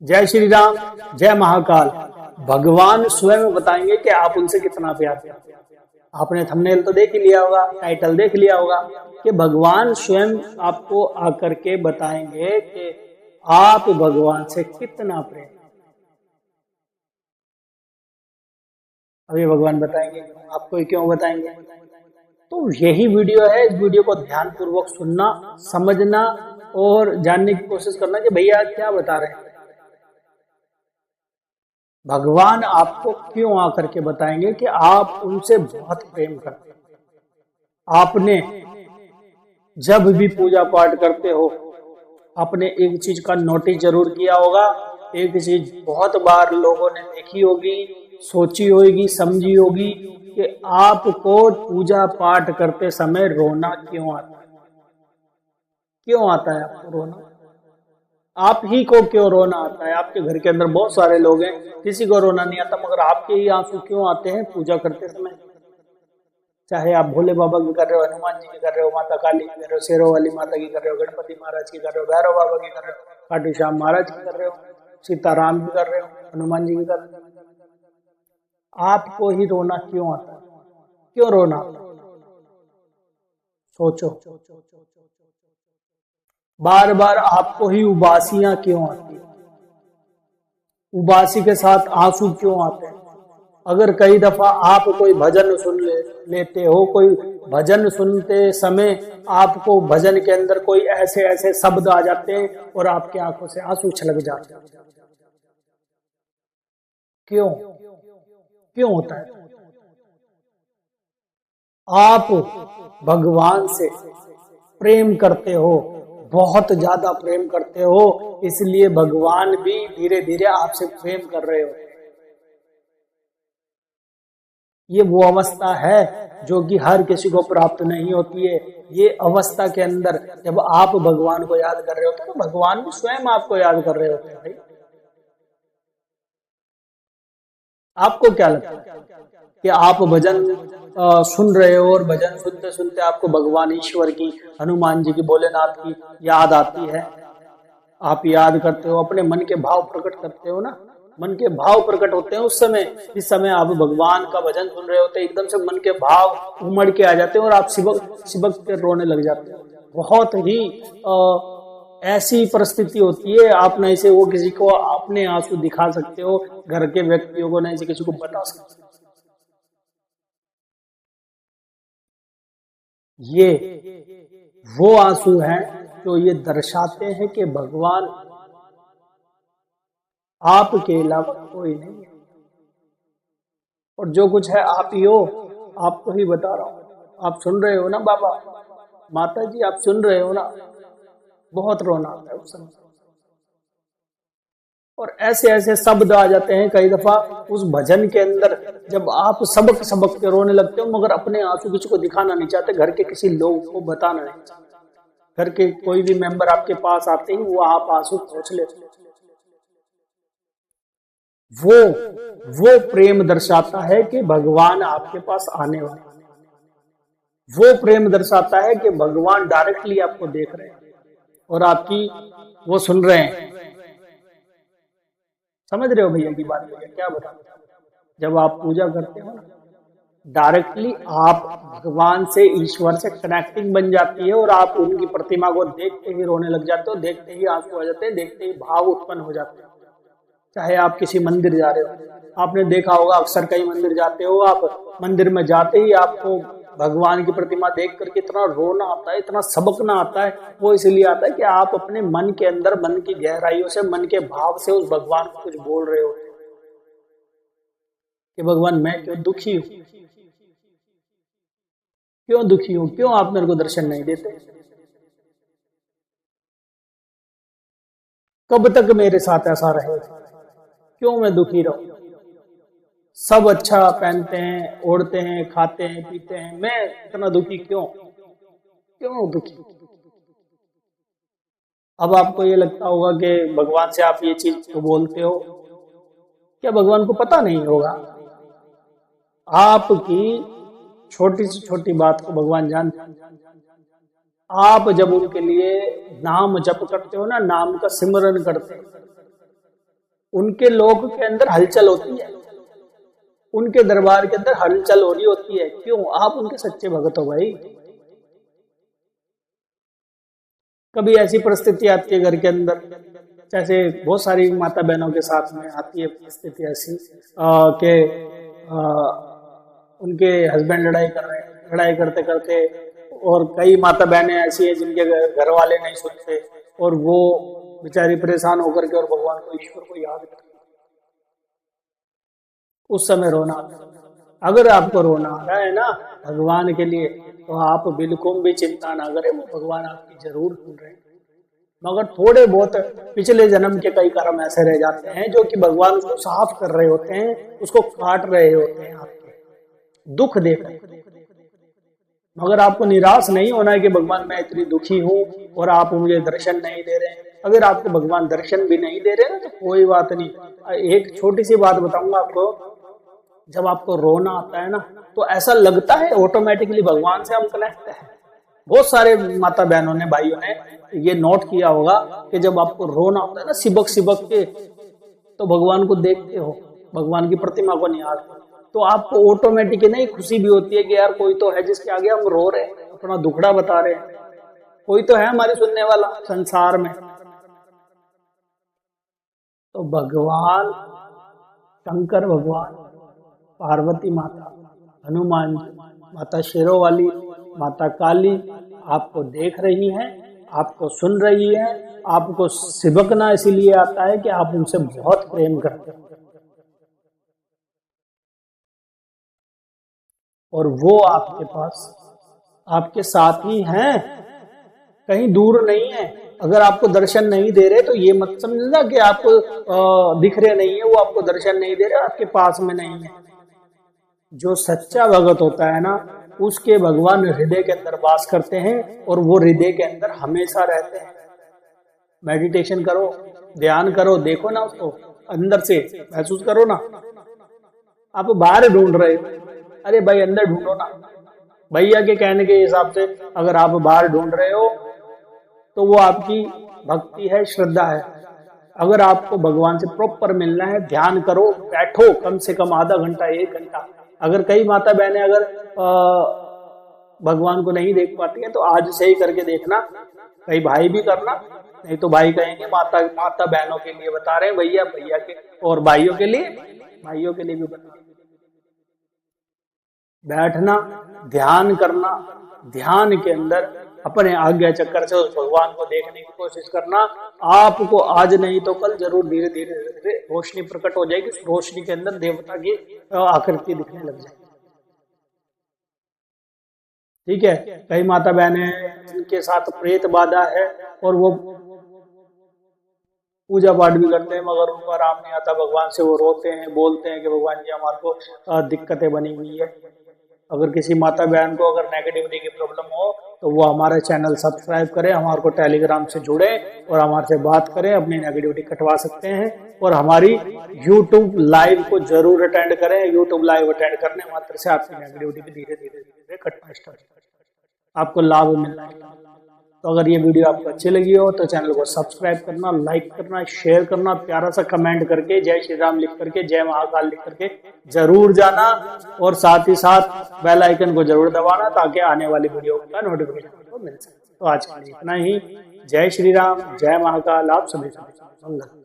जय श्री राम, जय महाकाल। भगवान स्वयं बताएंगे कि आप उनसे कितना प्यार करते हैं। आपने थंबनेल तो देख ही लिया होगा, टाइटल देख लिया होगा कि भगवान स्वयं आपको आकर के बताएंगे कि आप भगवान से कितना प्रेम। अभी भगवान बताएंगे, आपको क्यों बताएंगे? तो यही वीडियो है। इस वीडियो को ध्यान पूर्वक सुनना, समझना और जानने की कोशिश करना कि भैया क्या बता रहे हैं। भगवान आपको क्यों आकर के बताएंगे कि आप उनसे बहुत प्रेम करते हैं। आपने जब भी पूजा पाठ करते हो, आपने एक चीज का नोटिस जरूर किया होगा। एक चीज बहुत बार लोगों ने देखी होगी, सोची होगी, समझी होगी कि आपको पूजा पाठ करते समय रोना क्यों आता है। क्यों आता है आपको रोना? आप ही को क्यों रोना आता है? आपके घर के अंदर बहुत सारे लोग हैं, किसी को रोना नहीं आता, मगर आपके ही आंसू क्यों आते हैं पूजा करते समय? चाहे आप भोले बाबा की कर रहे हो, हनुमान जी की कर रहे हो, माता काली की कर रहे हो, शेरों वाली माता की कर रहे हो, गणपति महाराज की कर रहे हो, भैरव बाबा की कर रहे हो, खाटू श्याम महाराज की कर रहे हो, सीताराम की कर रहे हो, हनुमान जी की कर रहे हो, आपको ही रोना क्यों आता है? क्यों रोना आता है? सोचो। बार बार आपको ही उबासियां क्यों आती है? उबासी के साथ आंसू क्यों आते हैं? अगर कई दफा आप कोई भजन सुन लेते हो, कोई भजन सुनते समय आपको भजन के अंदर कोई ऐसे ऐसे शब्द आ जाते हैं और आपकी आंखों से आंसू छलक जाते हैं, क्यों? क्यों होता है? आप भगवान से प्रेम करते हो, बहुत ज्यादा प्रेम करते हो, इसलिए भगवान भी धीरे धीरे आपसे प्रेम कर रहे हो। ये वो अवस्था है जो कि हर किसी को प्राप्त नहीं होती है। ये अवस्था के अंदर जब आप भगवान को याद कर रहे होते हो तो भगवान भी स्वयं आपको याद कर रहे होते हैं। भाई, आपको क्या लगता है कि आप भजन सुन रहे हो और भजन सुनते सुनते आपको भगवान ईश्वर की, हनुमान जी की, भोलेनाथ की याद आती है? आप याद करते हो, अपने मन के भाव प्रकट करते हो ना। मन के भाव प्रकट होते हैं उस समय, जिस समय आप भगवान का भजन सुन रहे होते हैं, एकदम से मन के भाव उमड़ के आ जाते हैं और आप सिबक सिबक के रोने लग जाते हो। बहुत ही ऐसी परिस्थिति होती है, आप नहीं से वो किसी को अपने आंसू दिखा सकते हो, घर के व्यक्तियों को नहीं से किसी को बता सकते। ये वो आंसू हैं जो ये दर्शाते हैं कि भगवान आपके अलावा कोई नहीं है और जो कुछ है आप ही हो। आपको ही बता रहा हूं। आप सुन रहे हो ना बाबा, माता जी, आप सुन रहे हो ना? बहुत रोना आता है उस समय और ऐसे ऐसे शब्द आ जाते हैं कई दफा उस भजन के अंदर, जब आप सबक सबक के रोने लगते हो, मगर अपने आंसू किसी को दिखाना नहीं चाहते, घर के किसी लोग को बताना नहीं चाहते। घर के कोई भी मेंबर आपके पास आते ही वो आप आंसू पोंछ लेते। वो प्रेम दर्शाता है कि भगवान आपके पास आने वाले। वो प्रेम दर्शाता है कि भगवान डायरेक्टली आपको देख रहे हैं और आपकी वो सुन रहे हैं। समझ रहे हो भैया की बात? भैया क्या बता, जब आप पूजा करते हो ना, डायरेक्टली आप भगवान से, ईश्वर से कनेक्टिंग बन जाती है और आप उनकी प्रतिमा को देखते ही रोने लग जाते हो, देखते ही आंसू आ जाते हैं, देखते ही भाव उत्पन्न हो जाते हैं। चाहे आप किसी मंदिर जा रहे हो, आपने देखा होगा अक्सर कई मंदिर जाते हो, आप मंदिर में जाते ही आपको भगवान की प्रतिमा देख करके इतना रोना आता है, इतना सबकना आता है। वो इसलिए आता है कि आप अपने मन के अंदर, मन की गहराइयों से, मन के भाव से उस भगवान को कुछ बोल रहे हो कि भगवान मैं क्यों दुखी हूं, क्यों दुखी हूं, क्यों आप मेरे को दर्शन नहीं देते, कब तक मेरे साथ ऐसा रहेगा, क्यों मैं दुखी रहूं? सब अच्छा पहनते हैं, ओढ़ते हैं, खाते हैं, पीते हैं, मैं इतना दुखी क्यों? क्यों दुखी? अब आपको ये लगता होगा कि भगवान से आप ये चीज तो बोलते हो, क्या भगवान को पता नहीं होगा? आपकी छोटी से छोटी बात को भगवान जानते हैं। आप जब उनके लिए नाम जप करते हो ना, नाम का सिमरन करते हो, उनके लोग के अंदर हलचल होती है, उनके दरबार के अंदर हलचल हो रही होती है। क्यों? आप उनके सच्चे भगत हो भाई। कभी ऐसी परिस्थिति आती है घर के अंदर, जैसे बहुत सारी माता बहनों के साथ में आती है परिस्थिति ऐसी कि उनके हस्बैंड लड़ाई कर रहे हैं, लड़ाई करते करते, और कई माता बहनें ऐसी हैं जिनके घर वाले नहीं सुनते और वो बेचारी परेशान होकर के और भगवान को, ईश्वर को याद करती, उस समय रोना आता है। अगर आपको रोना आ रहा है ना भगवान के लिए, तो आप बिल्कुल भी चिंता ना करें, वो भगवान आपकी जरूर सुन रहे हैं। मगर थोड़े बहुत पिछले जन्म के कई कर्म ऐसे रह जाते हैं जो कि भगवान उसको साफ कर रहे होते हैं, उसको काट रहे होते हैं आपके दुख देकर। मगर आपको निराश नहीं होना है कि भगवान मैं इतनी दुखी हूँ और आप मुझे दर्शन नहीं दे रहे हैं। अगर आपको भगवान दर्शन भी नहीं दे रहे ना तो कोई बात नहीं। एक छोटी सी बात बताऊंगा आपको, जब आपको रोना आता है ना तो ऐसा लगता है ऑटोमेटिकली भगवान से हम कनेक्ट है। बहुत सारे माता बहनों ने, भाइयों ने ये नोट किया होगा कि जब आपको रोना होता है ना सिबक सिबक के, तो भगवान को देखते हो, भगवान की प्रतिमा को निहारते हो, तो आपको ऑटोमेटिक नहीं खुशी भी होती है कि यार कोई तो है जिसके आगे हम रो रहे हैं, अपना दुखड़ा बता रहे हैं, कोई तो है हमारे सुनने वाला संसार में। तो भगवान शंकर भगवान, पार्वती माता, हनुमान जी, माता शेरों वाली, माता काली आपको देख रही हैं, आपको सुन रही है। आपको सिबकना इसीलिए आता है कि आप उनसे बहुत प्रेम करते हैं और वो आपके पास, आपके साथ ही हैं, कहीं दूर नहीं है। अगर आपको दर्शन नहीं दे रहे तो ये मत समझना कि आपको दिख रहे नहीं है, वो आपको दर्शन नहीं दे रहे, आपके पास में नहीं है। जो सच्चा भगत होता है ना, उसके भगवान हृदय के अंदर वास करते हैं और वो हृदय के अंदर हमेशा रहते हैं। मेडिटेशन करो, ध्यान करो, देखो ना उसको, अंदर से महसूस करो ना। आप बाहर ढूंढ रहे हो, अरे भाई अंदर ढूंढो ना। भैया के कहने के हिसाब से अगर आप बाहर ढूंढ रहे हो तो वो आपकी भक्ति है, श्रद्धा है। अगर आपको भगवान से प्रॉपर मिलना है, ध्यान करो, बैठो कम से कम आधा घंटा, 1 घंटा। अगर कई माता बहनें अगर भगवान को नहीं देख पाती हैं तो आज से ही करके देखना। कई भाई भी करना, नहीं तो भाई कहेंगे माता बहनों के लिए बता रहे हैं भैया, भैया के, और भाइयों के लिए भी बता। बैठना, ध्यान करना, ध्यान के अंदर अपने आज्ञा चक्कर से उस भगवान को देखने की कोशिश करना। आपको आज नहीं तो कल जरूर धीरे धीरे रोशनी प्रकट हो जाएगी। उस रोशनी के अंदर देवता की आकृति दिखने लग जाएगी। ठीक है। कई माता बहनें जिनके साथ प्रेत बाधा है और वो पूजा पाठ भी करते हैं मगर उनको आराम नहीं आता, भगवान से वो रोते हैं, बोलते हैं कि भगवान जी हमारे को दिक्कतें बनी हुई है। अगर किसी माता बहन को अगर नेगेटिविटी की प्रॉब्लम हो तो वो हमारा चैनल सब्सक्राइब करें, हमारे को टेलीग्राम से जुड़े और हमारे से बात करें, अपनी नेगेटिविटी कटवा सकते हैं। और हमारी यूट्यूब लाइव को जरूर अटेंड करें। यूट्यूब लाइव अटेंड करने मात्र से आपकी नेगेटिविटी भी धीरे धीरे कटना स्टार्ट, आपको लाभ मिलना है। तो अगर ये वीडियो आपको अच्छी लगी हो तो चैनल को सब्सक्राइब करना, लाइक करना, शेयर करना, प्यारा सा कमेंट करके जय श्री राम लिख करके, जय महाकाल लिख करके जरूर जाना और साथ ही साथ बेल आइकन को जरूर दबाना ताकि आने वाली वीडियो का नोटिफिकेशन आपको मिल सके। तो आज के लिए इतना ही। जय श्री राम, जय महाकाल। आप सभी मंगल।